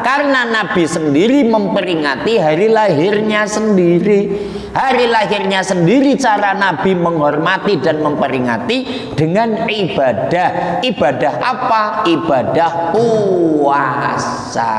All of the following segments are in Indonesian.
Karena Nabi sendiri memperingati hari lahirnya sendiri. Hari lahirnya sendiri cara Nabi menghormati dan memperingati dengan ibadah. Ibadah apa? Ibadah puasa.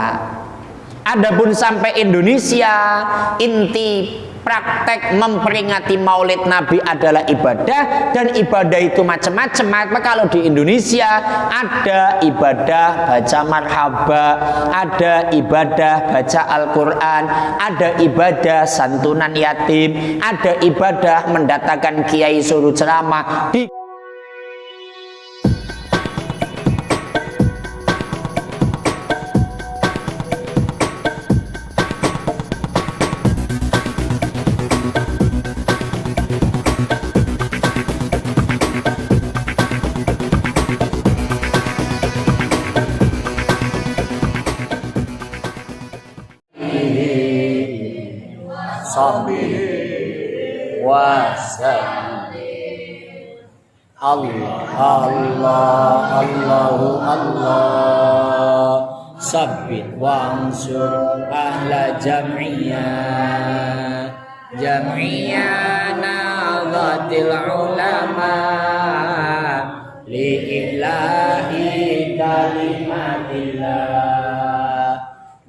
Adapun sampai Indonesia, inti praktek memperingati maulid Nabi adalah ibadah, dan ibadah itu macam-macam. Maka kalau di Indonesia ada ibadah baca marhaba, ada ibadah baca Al-Quran, ada ibadah santunan yatim, ada ibadah mendatangkan kiai suruh ceramah. Allah sabbit wansur ahla jam'iyah nahdlatil ulama li'ilahi kalimatillah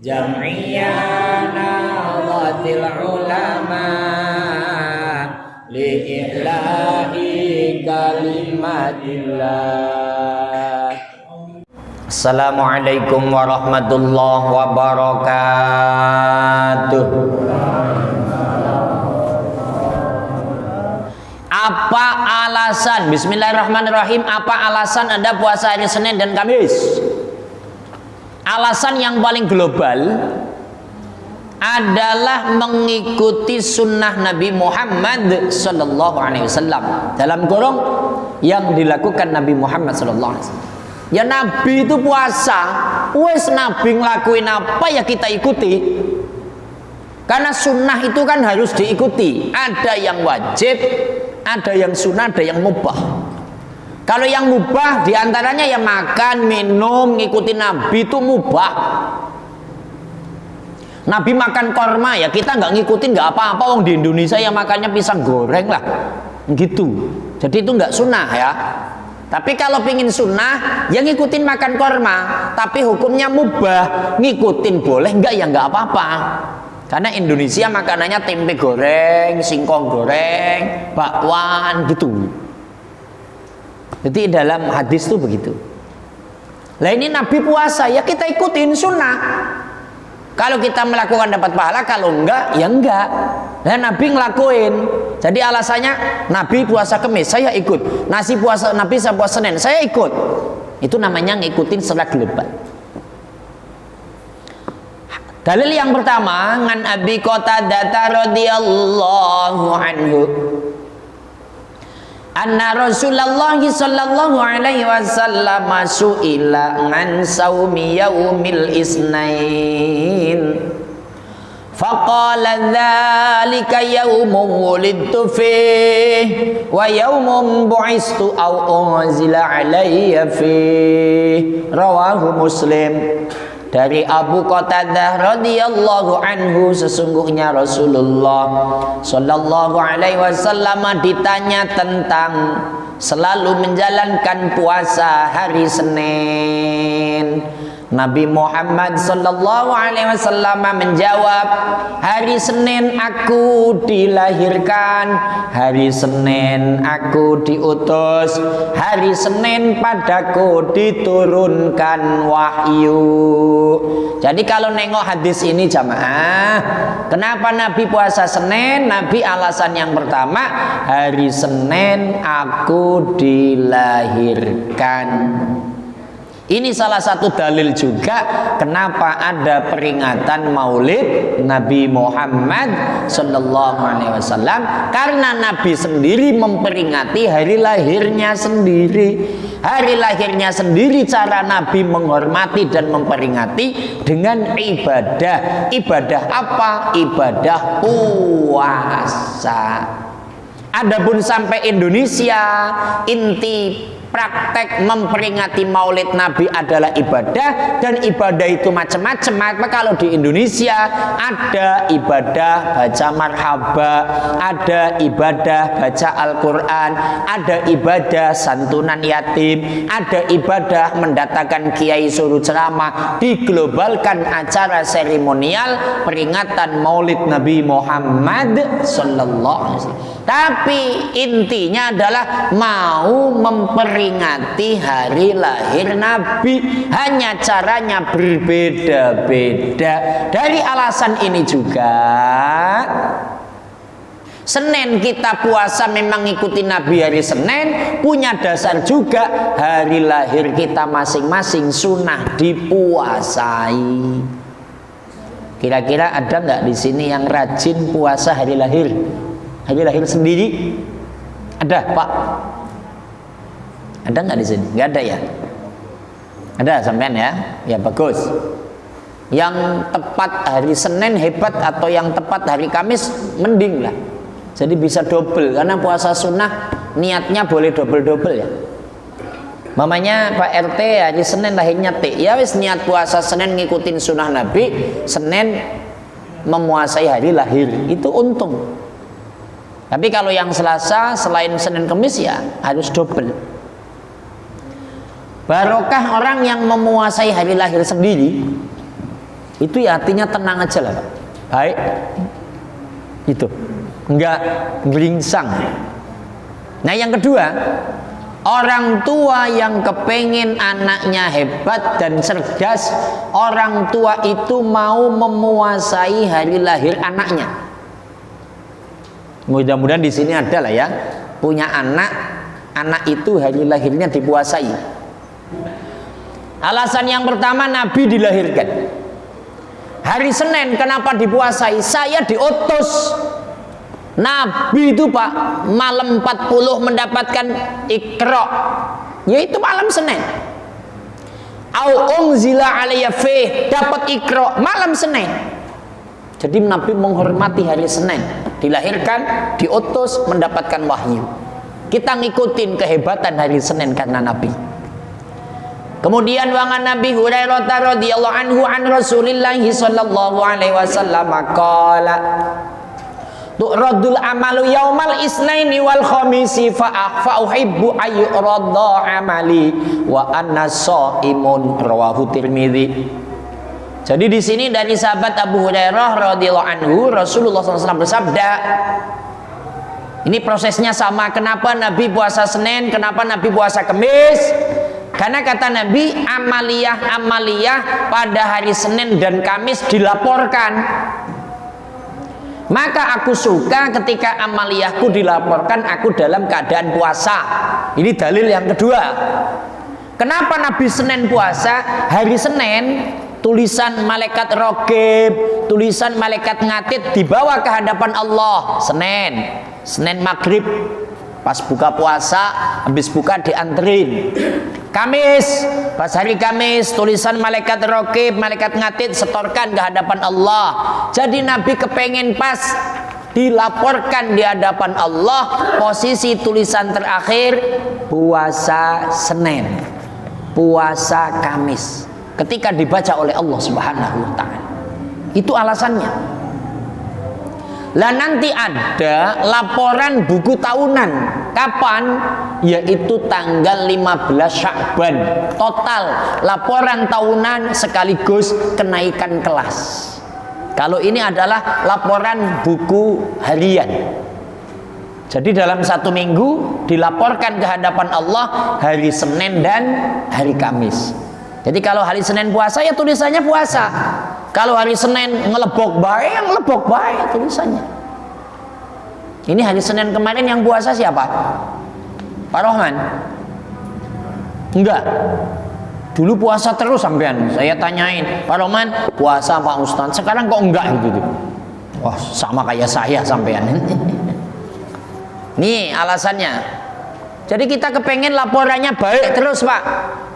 jam'iyah nahdlatil ulama li'ilahi kalimatillah. Assalamualaikum warahmatullahi wabarakatuh. Apa alasan, bismillahirrahmanirrahim, apa alasan Anda puasa hari Senin dan Kamis? Alasan yang paling global adalah mengikuti sunnah Nabi Muhammad Sallallahu Alaihi Wasallam. Dalam kurung yang dilakukan Nabi Muhammad Sallallahu Alaihi Wasallam. Ya Nabi itu puasa, wes Nabi ngelakuin apa ya kita ikuti. Karena sunnah itu kan harus diikuti. Ada yang wajib, ada yang sunnah, ada yang mubah. Kalau yang mubah diantaranya ya makan, minum, ngikuti Nabi itu mubah. Nabi makan korma ya kita nggak ngikutin nggak apa-apa. Wong di Indonesia yang makannya pisang goreng lah, gitu. Jadi itu nggak sunnah ya. Tapi kalau pingin sunnah, yang ngikutin makan korma, tapi hukumnya mubah, ngikutin boleh nggak ya nggak apa-apa. Karena Indonesia makanannya tempe goreng, singkong goreng, bakwan gitu. Jadi dalam hadis itu begitu. Lah ini Nabi puasa ya kita ikutin sunnah. Kalau kita melakukan dapat pahala, kalau enggak ya enggak. Dan Nabi ngelakuin. Jadi alasannya Nabi puasa Kamis, saya ikut. Nabi puasa Senin, saya ikut. Itu namanya ngikutin secara global. Dalil yang pertama, ngan Abi Qatadah radhiyallahu anhu. Anna Rasulullah sallallahu alaihi wasallam su'ila an saumi yaumil isnain faqala dzalika yaumun wulidtu fihi wa yaumun bu'istu aw unzila alayya fihi rawahu Muslim. Dari Abu Qatadah radhiyallahu anhu, sesungguhnya Rasulullah sallallahu alaihi wasallam ditanya tentang selalu menjalankan puasa hari Senin. Nabi Muhammad sallallahu alaihi wasallam menjawab, hari Senin aku dilahirkan, hari Senin aku diutus, hari Senin padaku diturunkan wahyu. Jadi kalau nengok hadis ini jamaah, kenapa Nabi puasa Senin? Nabi alasan yang pertama, hari Senin aku dilahirkan. Ini salah satu dalil juga kenapa ada peringatan Maulid Nabi Muhammad Sallallahu Alaihi Wasallam, karena Nabi sendiri memperingati hari lahirnya sendiri. Hari lahirnya sendiri cara Nabi menghormati dan memperingati dengan ibadah. Ibadah apa? Ibadah puasa. Adapun sampai Indonesia, inti praktek memperingati maulid Nabi adalah ibadah, dan ibadah itu macam-macam. Maka kalau di Indonesia ada ibadah baca marhaba, ada ibadah baca Al-Quran, ada ibadah santunan yatim, ada ibadah mendatangkan kiai suruh ceramah, diglobalkan acara seremonial peringatan maulid Nabi Muhammad sallallahu alaihi wasallam. Tapi intinya adalah mau memperingati hari lahir Nabi, hanya caranya berbeda-beda. Dari alasan ini juga Senin kita puasa memang ngikuti Nabi hari Senin, punya dasar juga hari lahir kita masing-masing sunnah dipuasai. Kira-kira ada nggak di sini yang rajin puasa hari lahir? Hari lahir sendiri? Ada, Pak? Ada nggak di sini? Nggak ada ya? Ada sampean ya? Ya bagus. Yang tepat hari Senin hebat, atau yang tepat hari Kamis mending lah. Jadi bisa double, karena puasa sunnah niatnya boleh double-double ya. Mamanya Pak RT hari Senin lahirnya T, ya wis niat puasa Senin ngikutin sunnah Nabi, Senin memuasai hari lahir, itu untung. Tapi kalau yang Selasa selain Senin Kemis ya harus double. Barokah orang yang memuasai hari lahir sendiri, itu ya artinya tenang aja lah Pak. Baik, itu enggak geringsang. Nah yang kedua, orang tua yang kepengen anaknya hebat dan cerdas, orang tua itu mau memuasai hari lahir anaknya. Mudah-mudahan di sini ada lah ya, punya anak itu hari lahirnya dipuasai. Alasan yang pertama, Nabi dilahirkan hari Senin, kenapa dipuasai? Saya diutus. Nabi itu Pak, malam 40 mendapatkan Iqra, yaitu malam Senin. Au unzila alayya fi, dapat Iqra malam Senin. Jadi Nabi menghormati hari Senin, dilahirkan, diutus, mendapatkan wahyu. Kita ngikutin kehebatan hari Senin karena Nabi. Kemudian wangan Nabi Hurairah radhiyallahu anhu an Rasulillah sallallahu alaihi wasallam qala tu'radul amalu yaumal isnaini wal khamisi fa uhibbu ayyuradda amali wa anna shaimun, rawahu Tirmidzi. Jadi di sini dari sahabat Abu Hurairah radhiyallahu anhu, Rasulullah SAW bersabda, ini prosesnya sama. Kenapa Nabi puasa Senin, kenapa Nabi puasa Kamis? Karena kata Nabi, amaliyah pada hari Senin dan Kamis dilaporkan. Maka aku suka ketika amaliyahku dilaporkan aku dalam keadaan puasa. Ini dalil yang kedua. Kenapa Nabi Senin puasa? Hari Senin tulisan malaikat raqib, tulisan malaikat ngatid dibawa ke hadapan Allah. Senin maghrib pas buka puasa, habis buka dianterin. Kamis, pas hari Kamis tulisan malaikat raqib, malaikat ngatid setorkan ke hadapan Allah. Jadi Nabi kepengen pas dilaporkan di hadapan Allah, posisi tulisan terakhir puasa Senin, puasa Kamis, ketika dibaca oleh Allah Subhanahu wa ta'ala. Itu alasannya. Lah nanti ada laporan buku tahunan. Kapan? Yaitu tanggal 15 Sya'ban. Total laporan tahunan sekaligus kenaikan kelas. Kalau ini adalah laporan buku harian. Jadi dalam satu minggu dilaporkan ke hadapan Allah hari Senin dan hari Kamis. Jadi kalau hari Senin puasa ya tulisannya puasa. Kalau hari Senin ngelebok baik, yang ngelebok baik tulisannya. Ini hari Senin kemarin yang puasa siapa? Pak Rohman? Enggak. Dulu puasa terus sampean. Saya tanyain, Pak Rohman puasa Pak Ustaz. Sekarang kok enggak gitu. Wah, sama kayak saya sampean. Nih alasannya. Jadi kita kepengen laporannya baik terus Pak.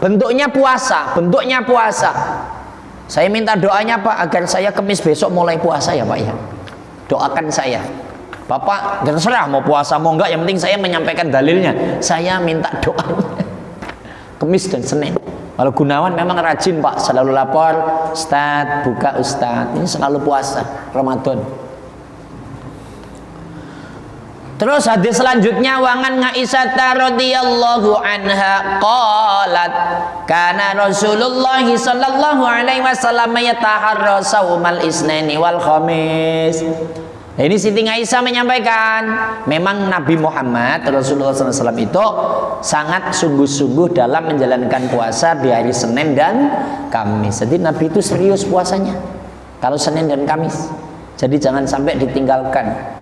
Bentuknya puasa, bentuknya puasa. Saya minta doanya Pak agar saya Kamis besok mulai puasa ya Pak ya. Doakan saya. Bapak terserah mau puasa mau enggak, yang penting saya menyampaikan dalilnya. Saya minta doanya. Kamis dan Senin. Kalau Gunawan memang rajin Pak, selalu lapor, Ustaz, buka Ustaz. Ini selalu puasa Ramadan. Terus hadis selanjutnya wangan Aisyah radhiyallahu anha qalat kana Rasulullah sallallahu alaihi wasallam yataharra saumal isnaini wal khamis. Nah, ini Siti Aisyah menyampaikan, memang Nabi Muhammad Rasulullah SAW itu sangat sungguh-sungguh dalam menjalankan puasa di hari Senin dan Kamis. Jadi Nabi itu serius puasanya kalau Senin dan Kamis. Jadi jangan sampai ditinggalkan.